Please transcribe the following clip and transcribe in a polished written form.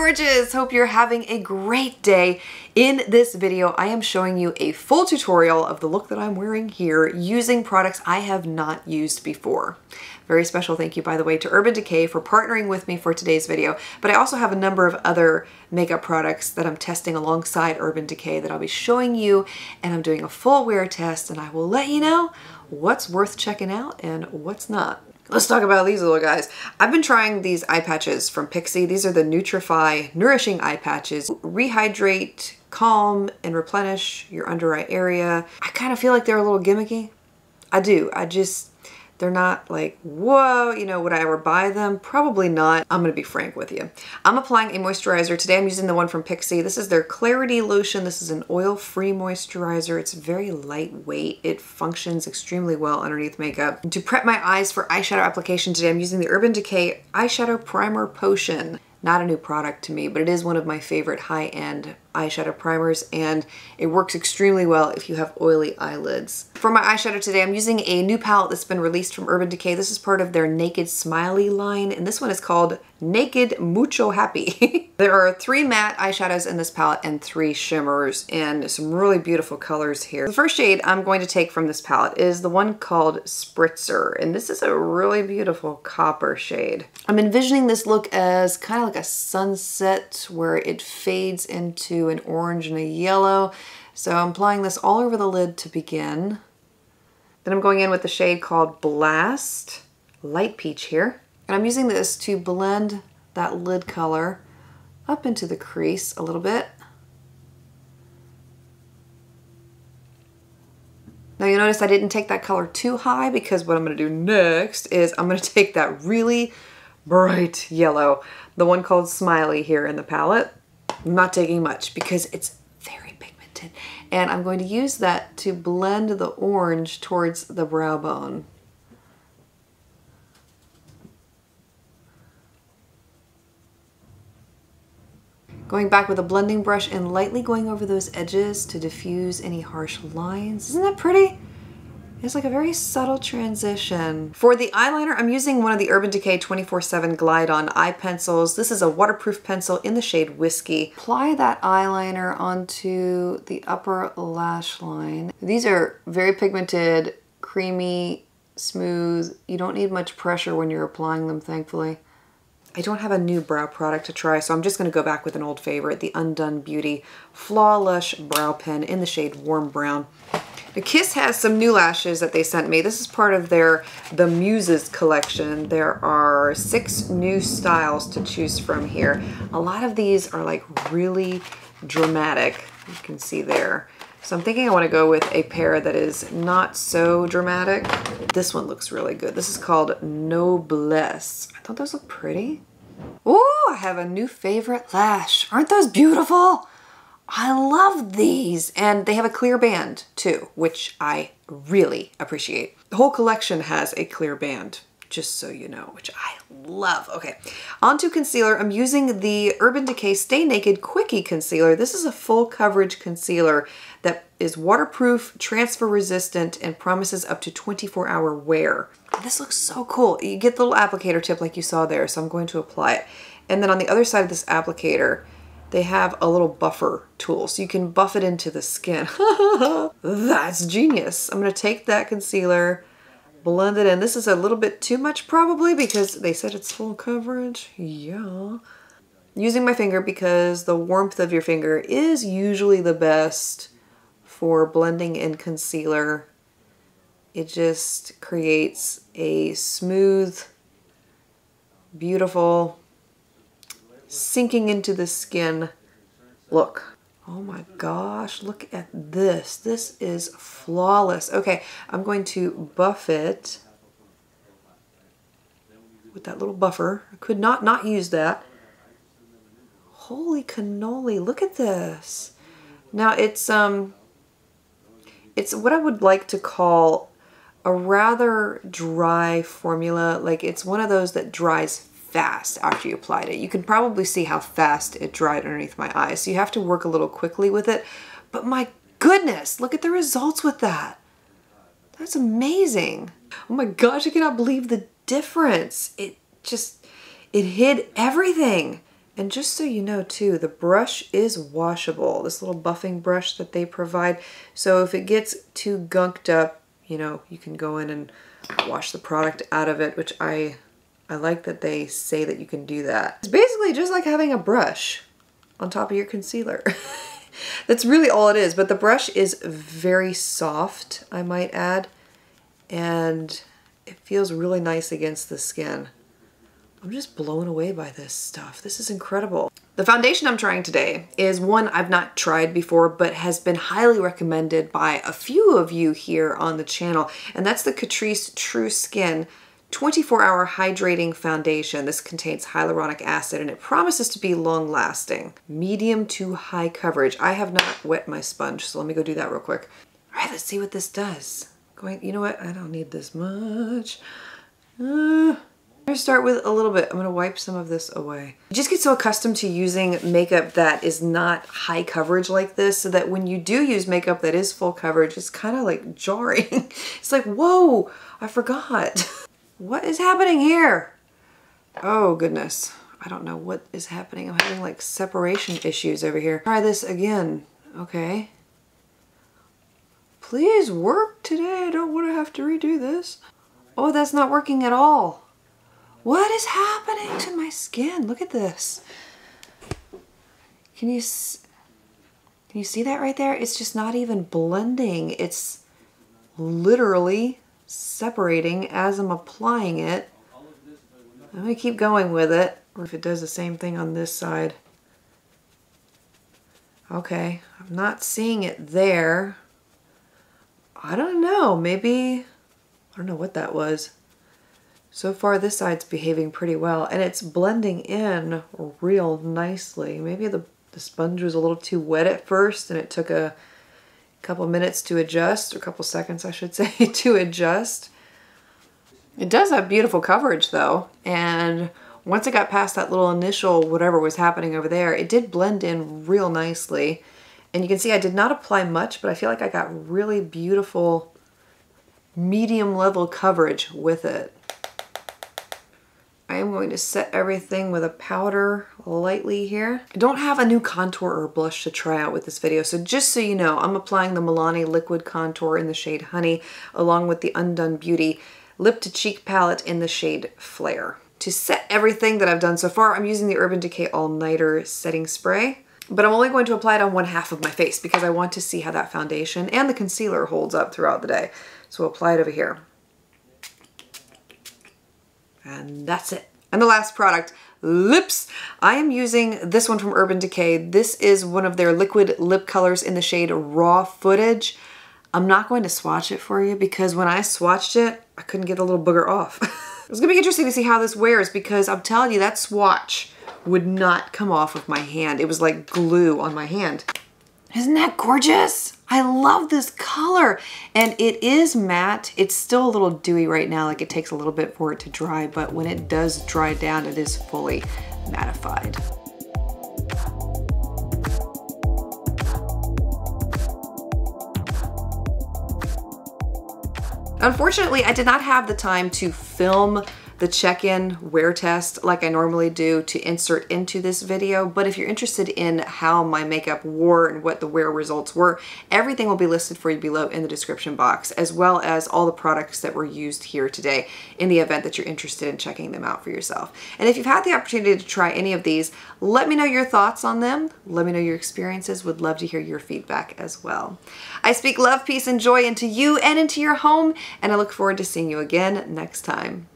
gorgeous! Hope you're having a great day. In this video, I am showing you a full tutorial of the look that I'm wearing here using products I have not used before. Very special thank you, by the way, to Urban Decay for partnering with me for today's video. But I also have a number of other makeup products that I'm testing alongside Urban Decay that I'll be showing you, and I'm doing a full wear test, and I will let you know what's worth checking out and what's not. Let's talk about these little guys. I've been trying these eye patches from Pixi. These are the Nutrify Nourishing Eye Patches. Rehydrate, calm, and replenish your under eye area. I kind of feel like they're a little gimmicky. I do. They're not like, whoa, you know, would I ever buy them? Probably not. I'm gonna be frank with you. I'm applying a moisturizer. Today I'm using the one from Pixi. This is their Clarity Lotion. This is an oil-free moisturizer. It's very lightweight. It functions extremely well underneath makeup. And to prep my eyes for eyeshadow application today, I'm using the Urban Decay Eyeshadow Primer Potion. Not a new product to me, but it is one of my favorite high-end eyeshadow primers, and it works extremely well if you have oily eyelids. For my eyeshadow today, I'm using a new palette that's been released from Urban Decay. This is part of their Naked Smiley line, and this one is called Naked Mucho Happy. There are 3 matte eyeshadows in this palette and 3 shimmers, and some really beautiful colors here. The first shade I'm going to take from this palette is the one called Spritzer, and this is a really beautiful copper shade. I'm envisioning this look as kind of like a sunset where it fades into an orange and a yellow. So I'm applying this all over the lid to begin. Then I'm going in with the shade called Blast, light peach here. And I'm using this to blend that lid color up into the crease a little bit. Now you'll notice I didn't take that color too high, because what I'm going to do next is I'm going to take that really bright yellow, the one called Smiley here in the palette. I'm not taking much because it's very pigmented, and I'm going to use that to blend the orange towards the brow bone. Going back with a blending brush and lightly going over those edges to diffuse any harsh lines. Isn't that pretty? It's like a very subtle transition. For the eyeliner, I'm using one of the Urban Decay 24/7 Glide On eye pencils. This is a waterproof pencil in the shade Whiskey. Apply that eyeliner onto the upper lash line. These are very pigmented, creamy, smooth. You don't need much pressure when you're applying them, thankfully. I don't have a new brow product to try, so I'm just gonna go back with an old favorite, the Undone Beauty Flawlush Brow Pen in the shade Warm Brown. The Kiss has some new lashes that they sent me. This is part of their The Muses collection. There are 6 new styles to choose from here. A lot of these are like really dramatic, you can see there. So I'm thinking I want to go with a pair that is not so dramatic. This one looks really good. This is called Noblesse. I thought those look pretty. Ooh, I have a new favorite lash. Aren't those beautiful? I love these, and they have a clear band too, which I really appreciate. The whole collection has a clear band, just so you know, which I love. Okay, on to concealer. I'm using the Urban Decay Stay Naked Quickie Concealer. This is a full coverage concealer that is waterproof, transfer resistant, and promises up to 24-hour wear. This looks so cool. You get the little applicator tip like you saw there, so I'm going to apply it. And then on the other side of this applicator, they have a little buffer tool, so you can buff it into the skin. That's genius. I'm gonna take that concealer, blend it in. This is a little bit too much probably because they said it's full coverage. Yeah. Using my finger because the warmth of your finger is usually the best for blending in concealer. It just creates a smooth, beautiful, sinking into the skin look. Oh my gosh, look at this. This is flawless. Okay, I'm going to buff it with that little buffer. I could not use that. Holy cannoli, look at this. Now it's what I would like to call a rather dry formula. Like, it's one of those that dries fast after you applied it. You can probably see how fast it dried underneath my eyes. So you have to work a little quickly with it. But my goodness, look at the results with that. That's amazing. Oh my gosh, I cannot believe the difference. It hid everything And just so you know too, the brush is washable, this little buffing brush that they provide. So if it gets too gunked up, you know, you can go in and wash the product out of it, which I like that they say that you can do that. It's basically just like having a brush on top of your concealer. That's really all it is, but the brush is very soft, I might add, and it feels really nice against the skin. I'm just blown away by this stuff. This is incredible. The foundation I'm trying today is one I've not tried before, but has been highly recommended by a few of you here on the channel, and that's the Catrice TrueSkin 24-hour hydrating foundation. This contains hyaluronic acid and it promises to be long-lasting. Medium to high coverage. I have not wet my sponge, so let me go do that real quick. All right, let's see what this does. You know what? I don't need this much. I'm gonna start with a little bit. I'm gonna wipe some of this away. You just get so accustomed to using makeup that is not high coverage like this, so that when you do use makeup that is full coverage, it's kind of like jarring. It's like, whoa, I forgot. What is happening here? Oh goodness. I don't know what is happening. I'm having like separation issues over here. Try this again. Okay. Please work today. I don't want to have to redo this. Oh, that's not working at all. What is happening to my skin? Look at this. Can you see that right there? It's just not even blending. It's literally separating as I'm applying it. I'm gonna keep going with it, or if it does the same thing on this side. Okay, I'm not seeing it there. I don't know, maybe, I don't know what that was. So far this side's behaving pretty well, and it's blending in real nicely. Maybe the sponge was a little too wet at first and it took a couple minutes to adjust, or a couple seconds I should say, to adjust. It does have beautiful coverage though, and once it got past that little initial whatever was happening over there, it did blend in real nicely. And you can see I did not apply much, but I feel like I got really beautiful medium level coverage with it. I am going to set everything with a powder lightly here. I don't have a new contour or blush to try out with this video, so just so you know, I'm applying the Milani Liquid Contour in the shade Honey, along with the Undone Beauty Lip to Cheek palette in the shade Flare. To set everything that I've done so far, I'm using the Urban Decay All Nighter Setting Spray, but I'm only going to apply it on one half of my face because I want to see how that foundation and the concealer holds up throughout the day. So we'll apply it over here. And that's it. And the last product, lips. I am using this one from Urban Decay. This is one of their liquid lip colors in the shade Raw Footage. I'm not going to swatch it for you because when I swatched it, I couldn't get a little booger off. It was gonna be interesting to see how this wears because I'm telling you, that swatch would not come off of my hand. It was like glue on my hand. Isn't that gorgeous? I love this color. And it is matte. It's still a little dewy right now, like it takes a little bit for it to dry, but when it does dry down, it is fully mattified. Unfortunately, I did not have the time to film the check-in wear test like I normally do to insert into this video, but if you're interested in how my makeup wore and what the wear results were, everything will be listed for you below in the description box, as well as all the products that were used here today in the event that you're interested in checking them out for yourself. And if you've had the opportunity to try any of these, let me know your thoughts on them. Let me know your experiences. Would love to hear your feedback as well. I speak love, peace, and joy into you and into your home, and I look forward to seeing you again next time.